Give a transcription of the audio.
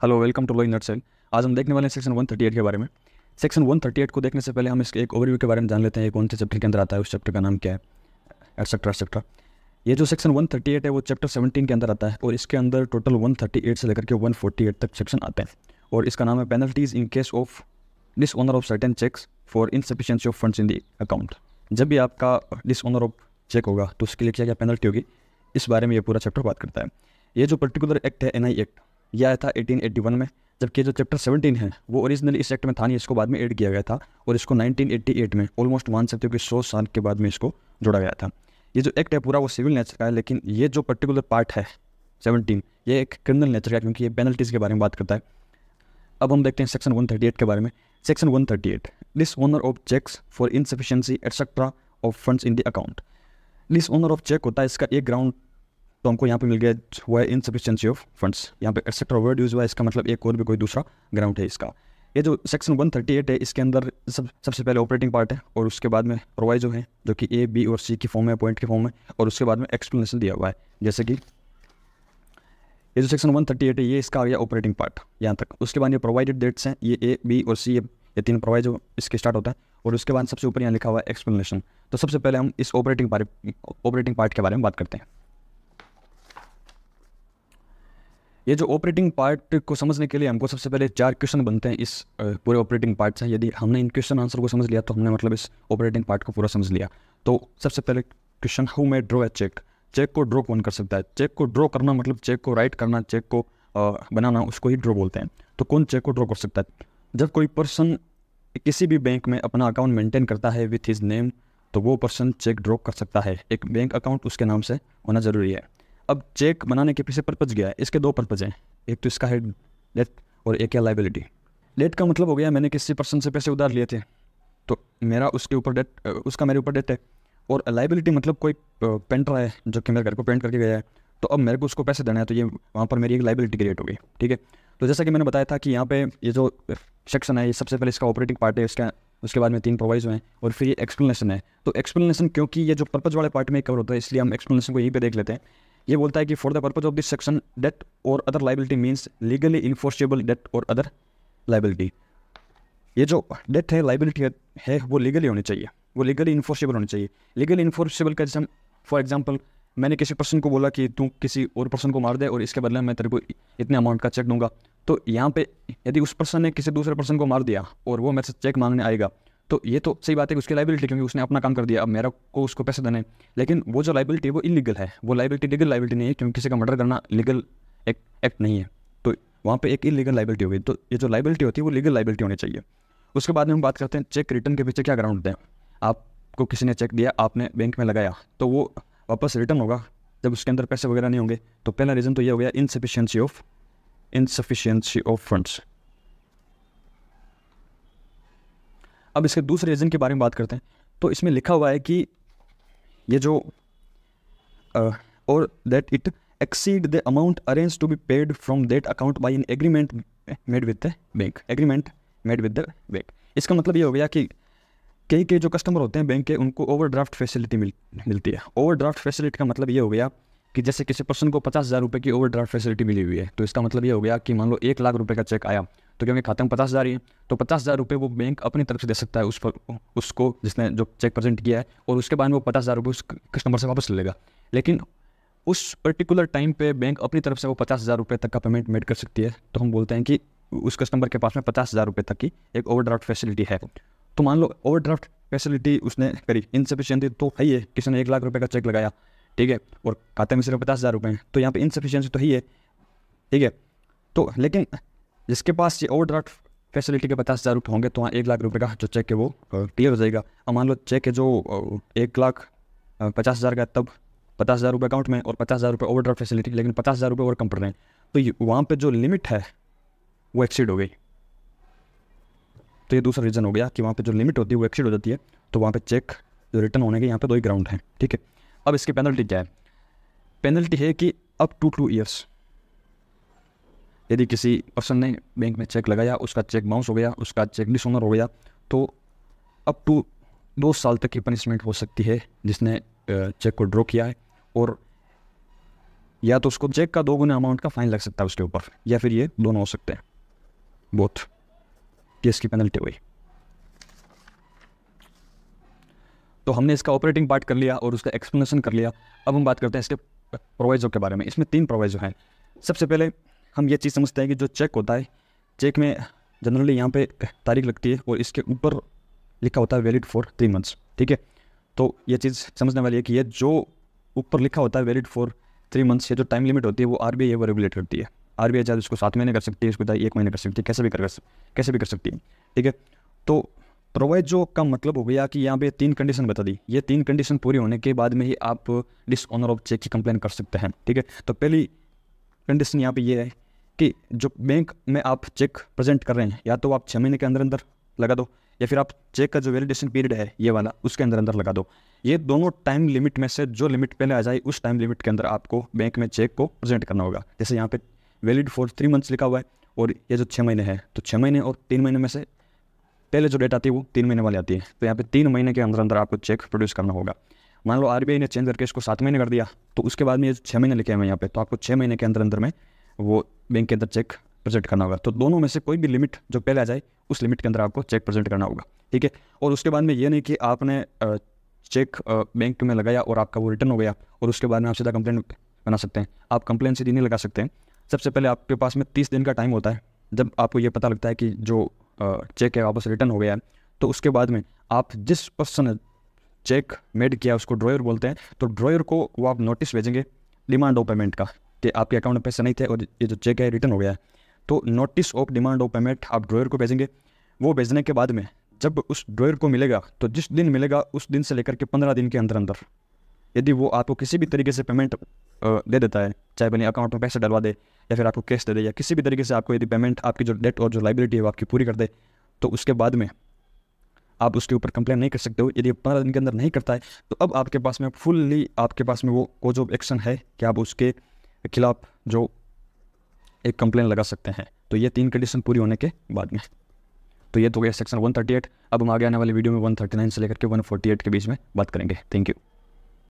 Hello, welcome to law in nutshell. आज हम देखने वाले हैं सेक्शन 138 के बारे में। सेक्शन 138 को देखने से पहले हम इसके एक ओवरव्यू के बारे में जान लेते हैं, कौन से चैप्टर के अंदर आता है, उस चैप्टर का नाम क्या है, एटसेट्रा एटसेट्रा। ये जो सेक्शन 138 है वो चैप्टर 17 के अंदर आता है और इसके अंदर टोटल 138 से लेकर के 148 तक सेक्शन आते हैं और इसका नाम है penalties in case of dishonour of certain cheques for insufficiency of funds in the account. जब भी आपका डिसऑनर ऑफ चेक होगा तो उसके लिए क्या क्या पेनल्टी होगी, इस बारे में ये पूरा चैप्टर बात करता है। ये जो पर्टिकुलर एक्ट है एनआई एक्ट, यह आया था 1881 में, जबकि जो चैप्टर 17 है वो ओरिजिनली इस एक्ट में था नहीं, इसको बाद में ऐड किया गया था और इसको 1988 में ऑलमोस्ट मान सकते हो कि 100 साल के बाद में इसको जोड़ा गया था। ये जो एक्ट है पूरा वो सिविल नेचर का है, लेकिन ये जो पर्टिकुलर पार्ट है 17 ये एक क्रिमिनल नेचर का है, क्योंकि ये पेनल्टीज़ के बारे में बात करता है। अब हम देखते हैं सेक्शन 138 के बारे में। Section 138, dishonour of cheques for insufficiency etcetera of funds in the account. Dishonour of cheque होता है, इसका एक ग्राउंड तो हमको यहाँ पे मिल गया, वो है इनसफिशिएंसी ऑफ फंड्स। यहाँ पे एटसेट्रा वर्ड यूज हुआ है, इसका मतलब एक और भी कोई दूसरा ग्राउंड है इसका। ये जो सेक्शन 138 है इसके अंदर सबसे पहले ऑपरेटिंग पार्ट है और उसके बाद में प्रोवाइजो है जो कि ए, बी और सी की फॉर्म में, पॉइंट की फॉर्म में, और उसके बाद में एक्सप्लेनेशन दिया हुआ है। जैसे कि ये जो सेक्शन 138 है ये इसका आ गया ऑपरेटिंग पार्ट यहाँ तक। उसके बाद ये प्रोवाइडेड डेट्स हैं, ये ए, बी और सी, ये तीन प्रोवाइजो इसके स्टार्ट होता है और उसके बाद सबसे ऊपर यहाँ लिखा हुआ है एक्सप्लेनेशन। तो सबसे पहले हम इस ऑपरेटिंग पार्ट के बारे में बात करते हैं। ये जो ऑपरेटिंग पार्ट को समझने के लिए हमको सबसे पहले 4 क्वेश्चन बनते हैं इस पूरे ऑपरेटिंग पार्ट से। यदि हमने इन क्वेश्चन आंसर को समझ लिया तो हमने मतलब इस ऑपरेटिंग पार्ट को पूरा समझ लिया। तो सबसे पहले question, how may draw a cheque. Cheque को ड्रॉ कौन कर सकता है? चेक को ड्रॉ करना मतलब चेक को राइट करना, चेक को बनाना, उसको ही ड्रॉ बोलते हैं। तो कौन चेक को ड्रॉ कर सकता है? जब कोई पर्सन किसी भी बैंक में अपना अकाउंट मेंटेन करता है विथ हिज नेम, तो वो पर्सन चेक ड्रॉ कर सकता है। एक बैंक अकाउंट उसके नाम से होना ज़रूरी है। अब चेक बनाने के पीछे पर्पज़ गया है, इसके 2 पर्पज़ हैं। एक तो इसका है डेट और एक है लाइबिलिटी। डेट का मतलब हो गया मैंने किसी पर्सन से पैसे उधार लिए थे तो मेरा उसके ऊपर डेट, उसका मेरे ऊपर डेट है। और लाइबिलिटी मतलब कोई पेंटर है जो कि मेरे घर को पेंट करके गया है, तो अब मेरे को उसको पैसे देना है, तो ये वहाँ पर मेरी एक लाइबिलिटी क्रिएट हो गई। ठीक है, तो जैसा कि मैंने बताया था कि यहाँ पे ये जो सेक्शन है ये सबसे पहले इसका ऑपरेटिंग पार्ट है, इसका उसके बाद में 3 प्रोवाइजो हैं और फिर ये एक्सप्लेनेशन है। तो एक्सप्लेनेशन क्योंकि ये जो पर्पज़ वाले पार्ट में कवर होता है इसलिए हम एक्सप्लेनेशन को यहीं पे देख लेते हैं। ये बोलता है कि for the purpose of this section debt और other liability means legally enforceable debt और अदर लाइबिलिटी। ये जो डेट है, लाइबिलिटी है वो लीगली होनी चाहिए, वो लीगली इन्फोर्सेबल होनी चाहिए। लीगली इन्फोर्सेबल का जैसे फॉर एग्जांपल मैंने किसी पर्सन को बोला कि तू किसी और पर्सन को मार दे और इसके बदले मैं तेरे को इतने अमाउंट का चेक दूंगा, तो यहाँ पे यदि उस पर्सन ने किसी दूसरे पर्सन को मार दिया और वो मेरे से चेक मांगने आएगा तो ये तो सही बात है कि उसकी लाइबिलिटी, क्योंकि उसने अपना काम कर दिया, अब मेरा को उसको पैसे देने। लेकिन वो जो लाइबिलिटी है वो इलीगल है, वो लाइबिलिटी लीगल लाइबिलिटी नहीं है, क्योंकि किसी का मर्डर करना लीगल एक्ट नहीं है, तो वहाँ पे एक इलीगल लाइबिलिटी हो गई। तो ये जो लाइबिलिटी होती है वो लीगल लाइबिलिटी होनी चाहिए। उसके बाद में हम बात करते हैं चेक रिटर्न के पीछे क्या ग्राउंड होते हैं। आपको किसी ने चेक दिया, आपने बैंक में लगाया, तो वो वापस रिटर्न होगा जब उसके अंदर पैसे वगैरह नहीं होंगे। तो पहला रीज़न तो ये हो गया इनसफिशिएंसी ऑफ फंड्स। अब इसके दूसरे रीज़न के बारे में बात करते हैं। तो इसमें लिखा हुआ है कि ये जो और that it exceed the amount arrange to be paid from that account by an agreement made with the bank. Agreement made with the bank, इसका मतलब ये हो गया कि कई जो कस्टमर होते हैं बैंक के, उनको ओवरड्राफ्ट फैसिलिटी मिलती है। ओवरड्राफ्ट फैसिलिटी का मतलब ये हो गया कि जैसे किसी पर्सन को 50,000 रुपये की ओवरड्राफ्ट फैसिलिटी मिली हुई है, तो इसका मतलब ये हो गया कि मान लो 1 लाख रुपये का चेक आया, तो क्योंकि खाते में 50,000 ही है तो 50,000 रुपये वो बैंक अपनी तरफ से दे सकता है उसको जिसने जो चेक प्रेजेंट किया है, और उसके बाद में वो 50,000 रुपये उस कस्टमर से वापस ले लेगा। लेकिन उस पर्टिकुलर टाइम पे बैंक अपनी तरफ से वो 50,000 रुपये तक का पेमेंट मेड कर सकती है, तो हम बोलते हैं कि उस कस्टमर के पास में 50,000 रुपये तक की एक ओवरड्राफ्ट फैसिलिटी है। तो मान लो ओवरड्राफ्ट फैसिलिटी उसने करी, इनसफिशिएंसी तो है ही है, किसी ने 1 लाख रुपये का चेक लगाया, ठीक है, और खाते में सिर्फ 50,000 रुपये हैं, तो यहाँ पे इनसफिशिएंसी तो ही है, ठीक है। तो लेकिन जिसके पास ये ओवरड्राफ्ट फैसिलिटी के 50,000 रुपये होंगे तो वहाँ 1 लाख रुपये का जो चेक है वो क्लियर हो जाएगा। अब मान लो चेक है जो 1,50,000 का, तब 50,000 रुपये अकाउंट में और 50,000 रुपये ओवरड्राफ्ट फैसिलिटी, लेकिन 50,000 रुपये और कम पड़ रहे हैं, तो वहाँ पे जो लिमिट है वो एक्सीड हो गई। तो ये दूसरा रीज़न हो गया कि वहाँ पे जो लिमिट होती है वो एक्सीड हो जाती है, तो वहाँ पे चेक जो रिटर्न होने के यहाँ पे 2 ही ग्राउंड हैं, ठीक है। अब इसकी पेनल्टी क्या है? पेनल्टी है कि अप टू 2 ईयर्स, यदि किसी पर्सन ने बैंक में चेक लगाया, उसका चेक बाउंस हो गया, उसका चेक डिसऑनर हो गया, तो अप टू 2 साल तक की पनिशमेंट हो सकती है जिसने चेक को ड्रॉ किया है। और या तो उसको चेक का 2 गुना अमाउंट का फाइन लग सकता है उसके ऊपर, या फिर ये दोनों हो सकते हैं, बोथ, केस की पेनल्टी हुई। तो हमने इसका ऑपरेटिंग पार्ट कर लिया और उसका एक्सप्लेनेशन कर लिया। अब हम बात करते हैं इसके प्रोवाइजो के बारे में। इसमें 3 प्रोवाइजो हैं। सबसे पहले हम ये चीज़ समझते हैं कि जो चेक होता है, चेक में जनरली यहाँ पे तारीख लगती है और इसके ऊपर लिखा होता है वैलिड फॉर 3 मंथ्स, ठीक है। तो ये चीज़ समझने वाली है कि ये जो ऊपर लिखा होता है वैलिड फॉर 3 मंथ्स, ये जो टाइम लिमिट होती है वो आरबीआई वो रेगुलेट करती है। आरबीआई चाहे इसको 7 महीने कर सकती है, इसको चाहे 1 महीने कर सकती है, कैसे भी कर सकती है, ठीक है। तो प्रोवाइजो का मतलब हो गया कि यहाँ पे 3 कंडीशन बता दी। ये 3 कंडीशन पूरी होने के बाद में ही आप डिसऑनर ऑफ चेक की कंप्लेन कर सकते हैं, ठीक है। तो पहली कंडीशन यहाँ पे ये है कि जो बैंक में आप चेक प्रेजेंट कर रहे हैं, या तो आप 6 महीने के अंदर अंदर लगा दो, या फिर आप चेक का जो वैलिडेशन पीरियड है ये वाला उसके अंदर अंदर लगा दो। ये दोनों टाइम लिमिट में से जो लिमिट पहले आ जाए उस टाइम लिमिट के अंदर आपको बैंक में चेक को प्रेजेंट करना होगा। जैसे यहाँ पे वैलिड फॉर 3 मंथ्स लिखा हुआ है और ये जो 6 महीने है, तो 6 महीने और 3 महीने में से पहले जो डेट आती है वो 3 महीने वाली आती है। तो यहाँ पे 3 महीने के अंदर अंदर आपको चेक प्रोड्यूस करना होगा। मान लो आरबीआई ने चेंज करके इसको 7 महीने कर दिया, तो उसके बाद में ये 6 महीने लिखे हुए यहाँ पे, तो आपको 6 महीने के अंदर अंदर में वो बैंक के अंदर चेक प्रेजेंट करना होगा। तो दोनों में से कोई भी लिमिट जो पहले आ जाए उस लिमिट के अंदर आपको चेक प्रेजेंट करना होगा, ठीक है। और उसके बाद में ये नहीं कि आपने चेक बैंक में लगाया और आपका वो रिटर्न हो गया और उसके बाद में आप सीधा कंप्लेन बना सकते हैं। आप कंप्लेन सीधी नहीं लगा सकते हैं। सबसे पहले आपके पास में 30 दिन का टाइम होता है। जब आपको ये पता लगता है कि जो चेक है वापस रिटर्न हो गया है, तो उसके बाद में आप जिस पर्सन ने चेक मेड किया उसको ड्रॉयर बोलते हैं। तो ड्रॉयर को वो आप नोटिस भेजेंगे डिमांड ऑफ पेमेंट का, कि आपके अकाउंट में पैसे नहीं थे और ये जो चेक है रिटर्न हो गया है। तो notice of demand of payment आप ड्रॉयर को भेजेंगे। वो भेजने के बाद में जब उस ड्रॉयर को मिलेगा, तो जिस दिन मिलेगा उस दिन से लेकर के 15 दिन के अंदर अंदर यदि वो आपको किसी भी तरीके से पेमेंट दे देता है, चाहे अपने अकाउंट में पैसे डलवा दे या फिर आपको कैश दे दे, या किसी भी तरीके से आपको यदि पेमेंट आपकी जो डेट और जो लाइबिलिटी है वो आपकी पूरी कर दे, तो उसके बाद में आप उसके ऊपर कंप्लेन नहीं कर सकते हो। यदि 15 दिन के अंदर नहीं करता है, तो अब आपके पास में फुल्ली आपके पास में वो कोज ऑफ एक्शन है कि आप उसके खिलाफ जो एक कंप्लेन लगा सकते हैं। तो ये 3 कंडीशन पूरी होने के बाद में। तो ये तो गया सेक्शन 138। अब हम आगे आने वाली वीडियो में 139 से लेकर के 148 के बीच में बात करेंगे। Thank you.